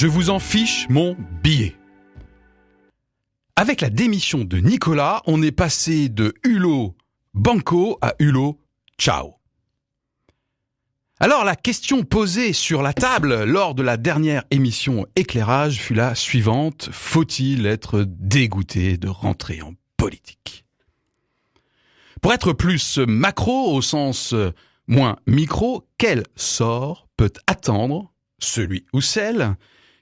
je vous en fiche mon billet. Avec la démission de Nicolas, on est passé de Hulot banco à Hulot ciao. Alors la question posée sur la table lors de la dernière émission Éclairage fut la suivante: faut-il être dégoûté de rentrer en politique? Pour être plus macro au sens moins micro, quel sort peut attendre celui ou celle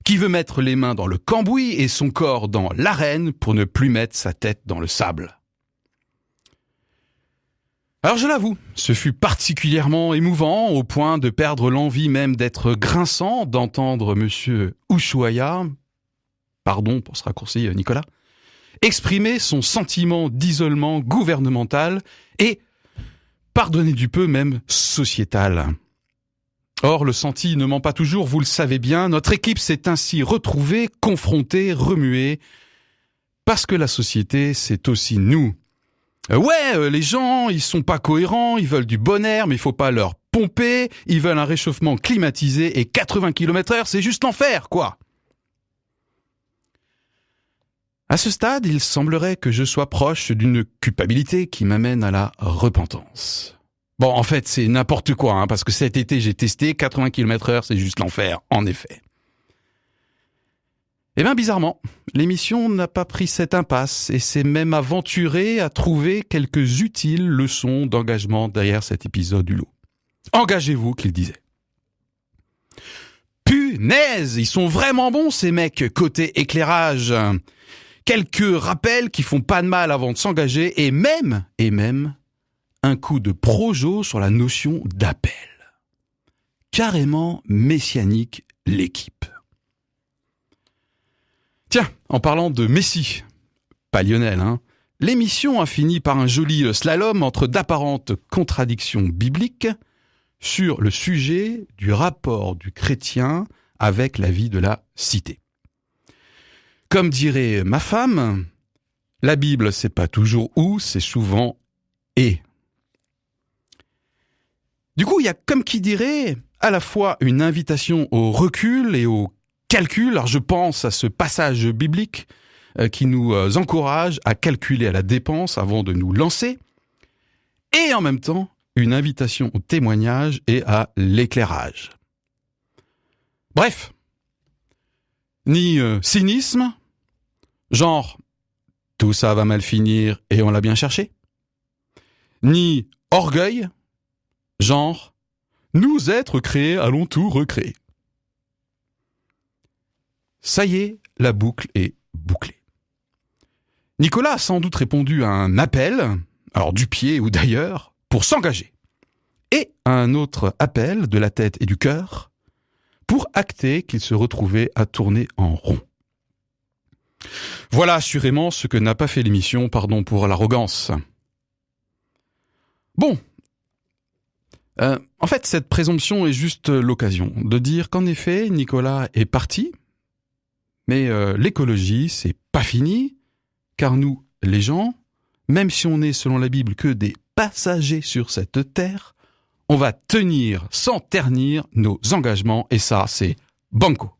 qui veut mettre les mains dans le cambouis et son corps dans l'arène pour ne plus mettre sa tête dans le sable? Alors je l'avoue, ce fut particulièrement émouvant au point de perdre l'envie même d'être grinçant, d'entendre monsieur Ushuaïa, pardon pour ce raccourci Nicolas, exprimer son sentiment d'isolement gouvernemental et, pardonnez du peu, même sociétal. Or, le senti ne ment pas toujours, vous le savez bien, notre équipe s'est ainsi retrouvée, confrontée, remuée, parce que la société, c'est aussi nous. Les gens, ils sont pas cohérents, ils veulent du bon air, mais il faut pas leur pomper, ils veulent un réchauffement climatisé et 80 km/h, c'est juste l'enfer, quoi. À ce stade, il semblerait que je sois proche d'une culpabilité qui m'amène à la repentance. Bon, en fait, c'est n'importe quoi, parce que cet été, j'ai testé 80 km/h, c'est juste l'enfer, en effet. Eh bien, bizarrement, l'émission n'a pas pris cette impasse et s'est même aventurée à trouver quelques utiles leçons d'engagement derrière cet épisode du lot. Engagez-vous, qu'il disait. Punaise, ils sont vraiment bons ces mecs côté éclairage. Quelques rappels qui font pas de mal avant de s'engager et même un coup de projo sur la notion d'appel. Carrément messianique l'équipe. Tiens, en parlant de Messi, pas Lionel, l'émission a fini par un joli slalom entre d'apparentes contradictions bibliques sur le sujet du rapport du chrétien avec la vie de la cité. Comme dirait ma femme, la Bible, c'est pas toujours où, c'est souvent et. Du coup, il y a comme qui dirait à la fois une invitation au recul et au calcul. Alors je pense à ce passage biblique qui nous encourage à calculer à la dépense avant de nous lancer, et en même temps une invitation au témoignage et à l'éclairage. Bref, ni cynisme, genre tout ça va mal finir et on l'a bien cherché, ni orgueil, genre nous êtres créés allons tout recréer. Ça y est, la boucle est bouclée. Nicolas a sans doute répondu à un appel, alors du pied ou d'ailleurs, pour s'engager. Et à un autre appel de la tête et du cœur, pour acter qu'il se retrouvait à tourner en rond. Voilà assurément ce que n'a pas fait l'émission, pardon pour l'arrogance. Bon. En fait, cette présomption est juste l'occasion de dire qu'en effet, Nicolas est parti. Mais l'écologie, c'est pas fini, car nous, les gens, même si on n'est selon la Bible que des passagers sur cette terre, on va tenir sans ternir nos engagements, et ça, c'est banco.